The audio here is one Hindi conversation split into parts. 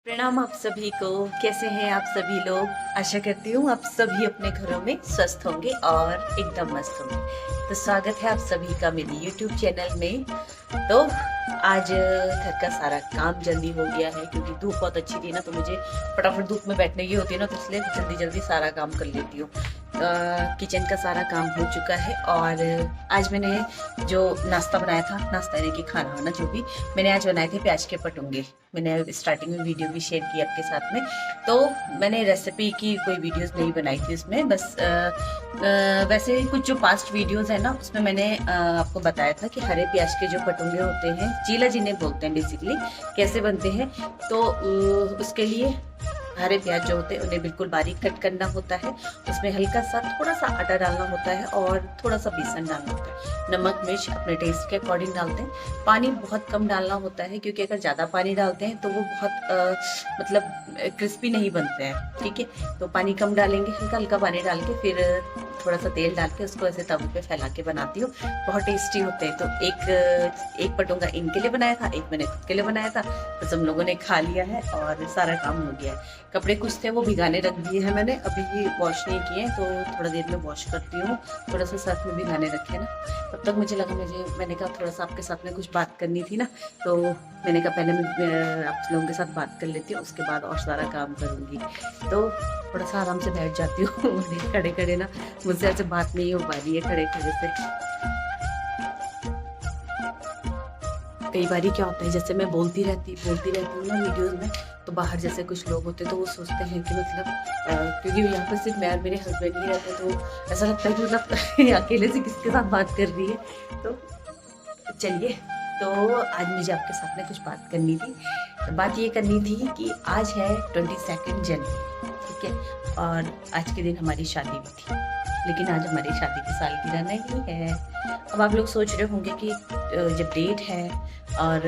प्रणाम आप सभी को। कैसे हैं आप सभी लोग? आशा करती हूँ आप सभी अपने घरों में स्वस्थ होंगे और एकदम मस्त होंगे। तो स्वागत है आप सभी का मेरे YouTube चैनल में। तो आज घर का सारा काम जल्दी हो गया है क्योंकि धूप बहुत अच्छी थी ना, तो मुझे फटाफट धूप में बैठने की होती है ना, तो इसलिए जल्दी जल्दी सारा काम कर लेती हूँ। किचन का सारा काम हो चुका है और आज मैंने जो नाश्ता बनाया था, नाश्ता यानी कि खाना वाना जो भी मैंने आज बनाए थे, प्याज के पटुंगे। मैंने स्टार्टिंग में वीडियो भी शेयर की आपके साथ में। तो मैंने रेसिपी की कोई वीडियोस नहीं बनाई थी उसमें, बस वैसे कुछ जो पास्ट वीडियोस है ना, उसमें मैंने आपको बताया था कि हरे प्याज के जो पटुंगे होते हैं, चीला जिन्हें बोलते हैं बेसिकली, कैसे बनते हैं। तो उसके लिए हरे प्याज जो होते हैं उन्हें बिल्कुल बारीक कट करना होता है। उसमें हल्का सा थोड़ा सा आटा डालना होता है और थोड़ा सा बेसन डालना होता है। नमक मिर्च अपने टेस्ट के अकॉर्डिंग डालते हैं। पानी बहुत कम डालना होता है क्योंकि अगर ज़्यादा पानी डालते हैं तो वो बहुत मतलब क्रिस्पी नहीं बनते हैं। ठीक है, तो पानी कम डालेंगे, हल्का हल्का पानी डाल के फिर थोड़ा सा तेल डाल के उसको ऐसे तवे पे फैला के बनाती हूँ। बहुत टेस्टी होते हैं। तो एक पटुंगा इनके लिए बनाया था, एक मैंने खुद के लिए बनाया था। बस हम लोगों ने खा लिया है और सारा काम हो गया है। कपड़े कुछ थे वो भिगाने रख दिए हैं मैंने, अभी वॉश नहीं किए, तो थोड़ा देर में वॉश करती हूँ। थोड़ा सा साथ में भिगाने रखे ना, तब तक मुझे लगा मैंने कहा थोड़ा सा आपके साथ में कुछ बात करनी थी ना, तो मैंने कहा पहले मैं आप लोगों के साथ बात कर लेती हूँ, उसके बाद और सारा काम करूँगी। तो थोड़ा सा आराम से बैठ जाती हूँ। खड़े खड़े ना मुझसे ऐसे बात नहीं हो पा रही है खड़े खड़े से। कई बार क्या होता है, जैसे मैं बोलती रहती हूँ ना वीडियोस में, तो बाहर जैसे कुछ लोग होते हैं तो वो सोचते हैं कि मतलब क्योंकि यहाँ पर सिर्फ मैं और मेरे हस्बैंड ही रहते हैं, तो ऐसा लगता है कि मतलब अकेले से किसके साथ बात कर रही है। तो चलिए, तो आज मुझे आपके साथ में कुछ बात करनी थी। तो बात ये करनी थी कि आज है 22 जनवरी, ठीक है, और आज के दिन हमारी शादी भी थी, लेकिन आज हमारी शादी की सालगिरह नहीं है। अब आप लोग सोच रहे होंगे कि जब डेट है और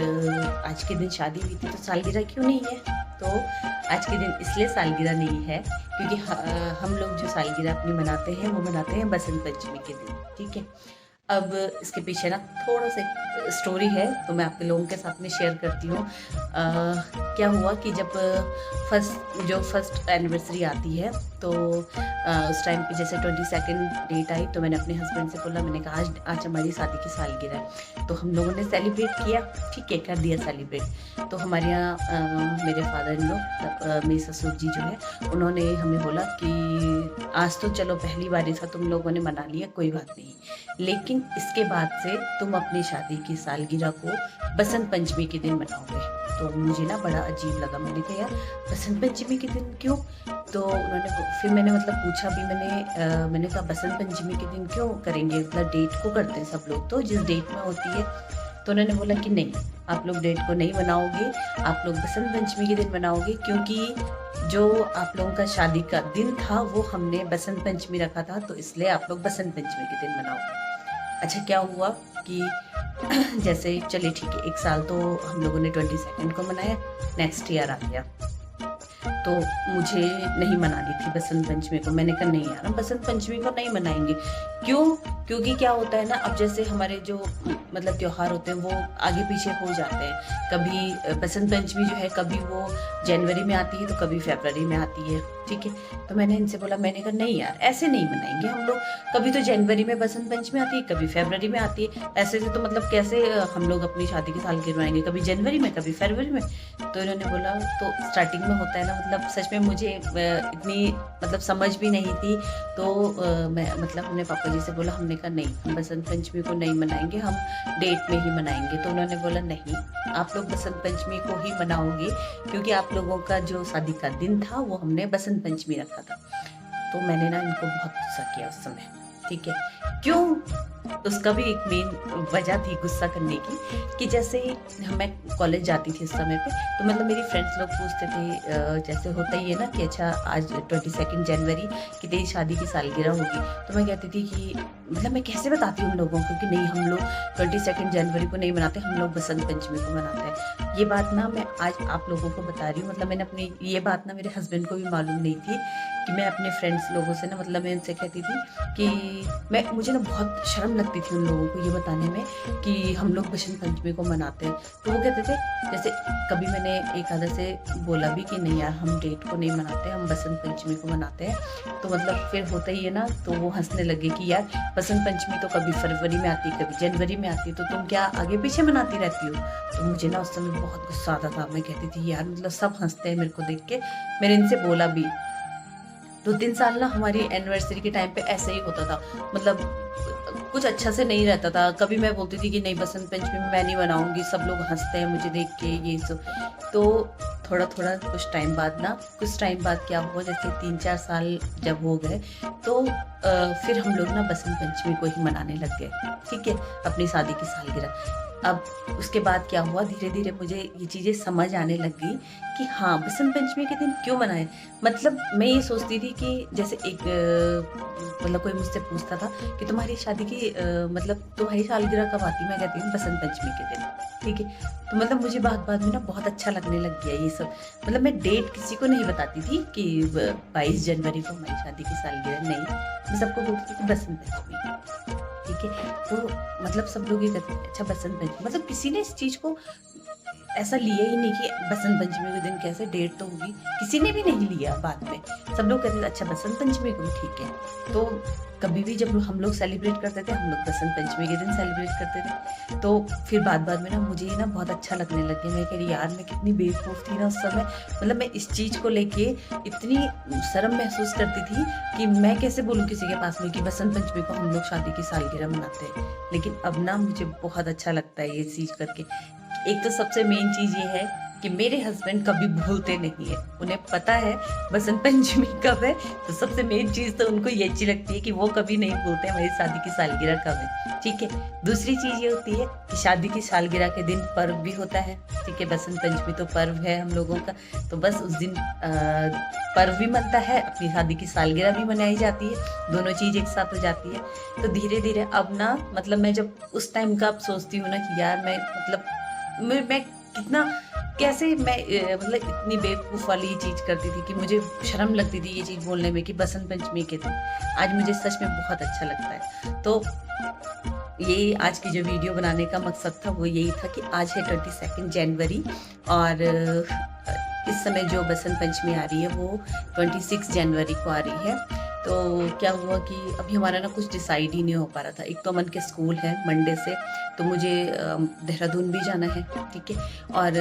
आज के दिन शादी हुई थी तो सालगिरह क्यों नहीं है। तो आज के दिन इसलिए सालगिरह नहीं है क्योंकि हम लोग जो सालगिरह अपनी मनाते हैं वो मनाते हैं बसंत पंचमी के दिन, ठीक है। अब इसके पीछे ना थोड़ा सा स्टोरी है, तो मैं आपके लोगों के साथ में शेयर करती हूँ। क्या हुआ कि जब फर्स्ट एनिवर्सरी आती है, तो उस टाइम पे जैसे 22 डेट आई, तो मैंने अपने हस्बैंड से बोला, मैंने कहा आज हमारी शादी की सालगिरह है। तो हम लोगों ने सेलिब्रेट किया, ठीक है, कर दिया सेलिब्रेट। तो हमारे यहाँ मेरे फादर इन लॉ, मेरे ससुर जी जो है, उन्होंने हमें बोला कि आज तो चलो पहली बार था, तुम लोगों ने मना लिया, कोई बात नहीं, लेकिन इसके बाद से तुम अपनी शादी की सालगिरह को बसंत पंचमी के दिन मनाओगे। तो मुझे ना बड़ा अजीब लगा, मैंने कहा यार बसंत पंचमी के दिन क्यों। तो फिर मैंने मतलब पूछा भी, मैंने कहा बसंत पंचमी के दिन क्यों करेंगे, मतलब डेट को करते हैं सब लोग तो जिस डेट में होती है। तो उन्होंने बोला कि नहीं, आप लोग डेट को नहीं मनाओगे, आप लोग बसंत पंचमी के दिन मनाओगे, क्योंकि जो आप लोगों का शादी का दिन था वो हमने बसंत पंचमी रखा था, तो इसलिए आप लोग बसंत पंचमी के दिन मनाओगे। अच्छा, क्या हुआ कि जैसे चलिए ठीक है, एक साल तो हम लोगों ने 22 को मनाया, नेक्स्ट ईयर आ गया, तो मुझे नहीं मनानी थी बसंत पंचमी को। मैंने कहा नहीं यार, हम बसंत पंचमी को नहीं मनाएंगे। क्यों? क्योंकि क्या होता है ना, अब जैसे हमारे जो मतलब त्योहार होते हैं वो आगे पीछे हो जाते हैं। कभी बसंत पंचमी जो है, कभी वो जनवरी में आती है तो कभी फरवरी में आती है, ठीक है। तो मैंने इनसे बोला, मैंने कहा नहीं यार, ऐसे नहीं मनाएंगे हम लोग। कभी तो जनवरी में बसंत पंचमी आती है, कभी फरवरी में आती है, ऐसे से तो मतलब कैसे हम लोग अपनी शादी की सालगिरह मनाएंगे, कभी जनवरी में कभी फरवरी में। तो इन्होंने बोला, तो स्टार्टिंग में होता है ना, मतलब सच में मुझे इतनी मतलब समझ भी नहीं थी। तो मैं मतलब अपने पापा जी से बोला, हमने कहा नहीं, हम बसंत पंचमी को नहीं मनाएंगे, हम डेट में ही मनाएंगे। तो उन्होंने बोला नहीं, आप लोग बसंत पंचमी को ही मनाओगे, क्योंकि आप लोगों का जो शादी का दिन था वो हमने बसंत पंचमी रखा था। तो मैंने ना इनको बहुत गुस्सा किया उस समय, ठीक है। क्यों? उसका भी एक मेन वजह थी गुस्सा करने की, कि जैसे मैं कॉलेज जाती थी उस समय पे, तो मतलब मेरी फ्रेंड्स लोग पूछते थे, जैसे होता ही है ना कि अच्छा आज 22 जनवरी की तेरी शादी की सालगिरह होगी। तो मैं कहती थी कि मतलब मैं कैसे बताती हूँ उन लोगों को कि नहीं, हम लोग 22 जनवरी को नहीं मनाते, हम लोग बसंत पंचमी को मनाते हैं। ये बात ना मैं आज आप लोगों को बता रही हूँ, मतलब मैंने अपनी ये बात ना मेरे हस्बैंड को भी मालूम नहीं थी कि मैं अपने फ्रेंड्स लोगों से ना, मतलब मैं उनसे कहती थी कि मुझे ना बहुत शर्म लगती थी उन लोगों को ये बताने में कि हम लोग बसंत पंचमी को मनाते हैं। तो वो कहते थे, जैसे कभी मैंने एक आधा से बोला भी कि नहीं यार हम डेट को नहीं मनाते, हम बसंत पंचमी को मनाते हैं, तो मतलब फिर होता ही है ना, तो वो हंसने लगे कि यार बसंत पंचमी तो कभी फरवरी में आती, कभी जनवरी में आती, तो तुम क्या आगे पीछे मनाती रहती हो। तो मुझे ना उस समय बहुत गुस्सा आता था, मैं कहती थी यार मतलब सब हंसते हैं मेरे को देख के। मैंने इनसे बोला भी 2-3 साल ना हमारी एनिवर्सरी के टाइम पे ऐसे ही होता था, मतलब कुछ अच्छा से नहीं रहता था। कभी मैं बोलती थी कि नहीं बसंत पंचमी में मैं नहीं मनाऊंगी, सब लोग हंसते हैं मुझे देख के, ये सब। तो थोड़ा थोड़ा कुछ टाइम बाद क्या हुआ, जैसे 3-4 साल जब हो गए तो फिर हम लोग ना बसंत पंचमी को ही मनाने लग गए, ठीक है, अपनी शादी की सालगिरह। अब उसके बाद क्या हुआ, धीरे धीरे मुझे ये चीज़ें समझ आने लग गई कि हाँ बसंत पंचमी के दिन क्यों मनाए। मतलब मैं ये सोचती थी कि जैसे एक मतलब कोई मुझसे पूछता था कि तुम्हारी शादी की मतलब तुम्हारी सालगिरह कब आती, मैं कहती हूँ बसंत पंचमी के दिन, ठीक है। तो मतलब मुझे बात में ना बहुत अच्छा लगने लग गया ये सब। मतलब मैं डेट किसी को नहीं बताती थी कि 22 जनवरी को हमारी शादी की सालगिरह, नहीं, मैं सबको बोलती थी कि बसंत पंचमी, ठीक है। तो मतलब सब लोग ये कहते हैं अच्छा बसंत पंचमी, मतलब किसी ने इस चीज़ को ऐसा लिया ही नहीं कि बसंत पंचमी के दिन कैसे डेट तो होगी, किसी ने भी नहीं लिया। बाद में सब लोग कहते थे अच्छा बसंत पंचमी को, ठीक है। तो कभी भी जब हम लोग सेलिब्रेट करते थे, हम लोग बसंत पंचमी के दिन सेलिब्रेट करते थे। तो फिर बाद में ना मुझे ना बहुत अच्छा लगने लग गया। मैं कह रही यार मैं कितनी बेवकूफ़ थी ना उस समय, मतलब मैं इस चीज़ को लेके इतनी शर्म महसूस करती थी कि मैं कैसे बोलूँ किसी के पास में कि बसंत पंचमी को हम लोग शादी की सालगिरह मनाते हैं। लेकिन अब ना मुझे बहुत अच्छा लगता है ये चीज़ करके। एक तो सबसे मेन चीज़ ये है कि मेरे हस्बैंड कभी भूलते नहीं है, उन्हें पता है बसंत पंचमी कब है। तो सबसे मेन चीज़ तो उनको ये अच्छी लगती है कि वो कभी नहीं भूलते हमारी शादी की सालगिरह कब है, ठीक है। दूसरी चीज़ ये होती है कि शादी की सालगिरह के दिन पर्व भी होता है, ठीक है। बसंत पंचमी तो पर्व है हम लोगों का, तो बस उस दिन पर्व भी मनता है, अपनी शादी की सालगिरह भी मनाई जाती है, दोनों चीज़ एक साथ हो जाती है। तो धीरे धीरे अब ना, मतलब मैं जब उस टाइम का अब सोचती हूँ ना कि यार मैं मतलब मैं कितना कैसे मैं मतलब इतनी बेवकूफ़ वाली चीज़ करती थी कि मुझे शर्म लगती थी ये चीज़ बोलने में कि बसंत पंचमी के दिन। आज मुझे सच में बहुत अच्छा लगता है। तो ये आज की जो वीडियो बनाने का मकसद था वो यही था कि आज है 22 जनवरी और इस समय जो बसंत पंचमी आ रही है वो 26 जनवरी को आ रही है। तो क्या हुआ कि अभी हमारा ना कुछ डिसाइड ही नहीं हो पा रहा था। एक तो अमन के स्कूल है मंडे से, तो मुझे देहरादून भी जाना है, ठीक है। और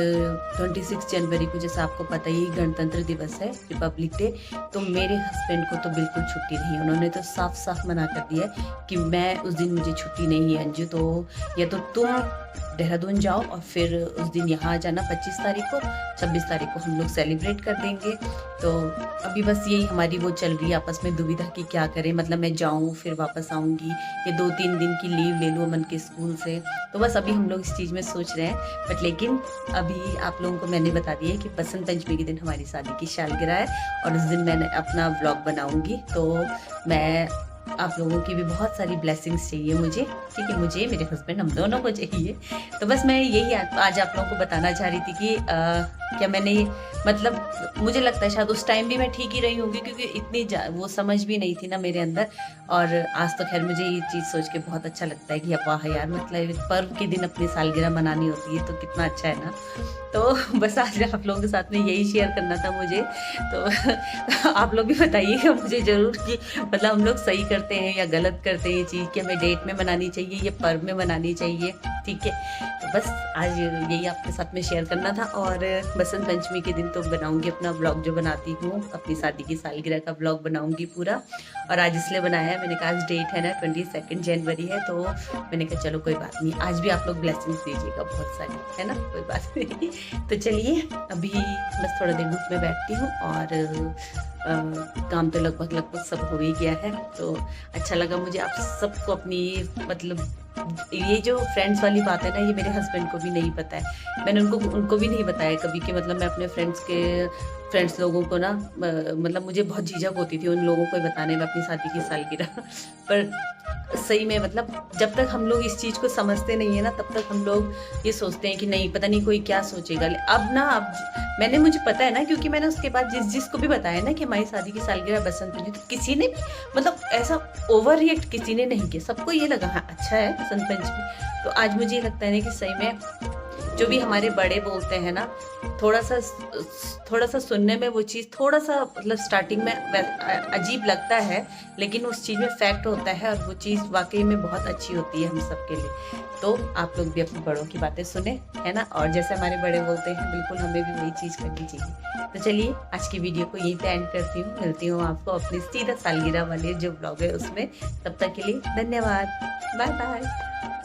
26 जनवरी को जैसा आपको पता ही गणतंत्र दिवस है, रिपब्लिक डे। तो मेरे हस्बैंड को तो बिल्कुल छुट्टी नहीं है, उन्होंने तो साफ साफ मना कर दिया कि मैं उस दिन, मुझे छुट्टी नहीं है अंजू, तो या तो तुम देहरादून जाओ और फिर उस दिन यहाँ आ जाना 25 तारीख को, 26 तारीख को हम लोग सेलिब्रेट कर देंगे। तो अभी बस यही हमारी वो चल रही है आपस में दुविधा कि क्या करें, मतलब मैं जाऊँ फिर वापस आऊँगी या 2-3 दिन की लीव ले लूँ अमन के स्कूल से। तो बस अभी हम लोग इस चीज़ में सोच रहे हैं। बट लेकिन अभी आप लोगों को मैंने बता दिया है कि बसंत पंचमी के दिन हमारी शादी की सालगिरह है और उस दिन मैंने अपना व्लॉग बनाऊँगी। तो मैं आप लोगों की भी बहुत सारी ब्लेसिंग्स चाहिए मुझे, ठीक है, मुझे, मेरे हस्बैंड, हम दोनों को चाहिए। तो बस मैं यही आज आप लोगों को बताना चाह रही थी कि क्या मैंने मतलब मुझे लगता है शायद उस टाइम भी मैं ठीक ही रही होंगी, क्योंकि इतनी वो समझ भी नहीं थी ना मेरे अंदर। और आज तो खैर मुझे ये चीज़ सोच के बहुत अच्छा लगता है कि वाह यार, मतलब पर्व के दिन अपनी सालगिरह मनानी होती है तो कितना अच्छा है ना। तो बस आज आप लोगों के साथ में यही शेयर करना था मुझे। तो आप लोग भी बताइएगा मुझे ज़रूर कि मतलब हम लोग सही करते हैं या गलत करते हैं ये चीज़, कि हमें डेट में मनानी चाहिए या पर्व में मनानी चाहिए, ठीक है। तो बस आज यही आपके साथ में शेयर करना था। और बसंत पंचमी के दिन तो बनाऊंगी अपना ब्लॉग, जो बनाती हूँ अपनी शादी की सालगिरह का ब्लॉग बनाऊंगी पूरा। और आज इसलिए बनाया है, मैंने कहा आज डेट है ना 22 जनवरी है, तो मैंने कहा चलो कोई बात नहीं, आज भी आप लोग ब्लेसिंग्स दीजिएगा बहुत सारी, है ना, कोई बात नहीं। तो चलिए अभी बस थोड़ा देर धूप में बैठती हूँ और काम तो लगभग सब हो ही गया है। तो अच्छा लगा मुझे आप सबको अपनी मतलब ये जो फ्रेंड्स वाली बात है ना, ये मेरे हस्बैंड को भी नहीं पता है। मैंने उनको भी नहीं बताया कभी कि मतलब मैं अपने फ्रेंड्स के फ्रेंड्स लोगों को ना मतलब मुझे बहुत झिझक होती थी उन लोगों को बताने में अपनी शादी की सालगिरह। पर सही में मतलब जब तक हम लोग इस चीज़ को समझते नहीं है ना, तब तक हम लोग ये सोचते हैं कि नहीं पता नहीं कोई क्या सोचेगा। अब ना अब मैंने मुझे पता है ना, क्योंकि मैंने उसके बाद जिसको भी बताया ना कि हमारी शादी की सालगिरह बसंत पंचमी, तो किसी ने भी मतलब ऐसा ओवर रिएक्ट किसी ने नहीं किया। सबको ये लगा हाँ अच्छा है बसंत पंचमी। तो आज मुझे ये लगता है ना कि सही में जो भी हमारे बड़े बोलते हैं ना, थोड़ा सा सुनने में वो चीज़ थोड़ा सा मतलब स्टार्टिंग में अजीब लगता है, लेकिन उस चीज़ में फैक्ट होता है और वो चीज़ वाकई में बहुत अच्छी होती है हम सब के लिए। तो आप लोग भी अपने बड़ों की बातें सुने, है ना, और जैसे हमारे बड़े बोलते हैं बिल्कुल हमें भी वही चीज़ करनी चाहिए। तो चलिए आज की वीडियो को यहीं पे एंड करती हूँ, मिलती हूँ आपको अपनी सीधा सालगिरह वाले जो ब्लॉग है उसमें। तब तक के लिए धन्यवाद, बाय बाय।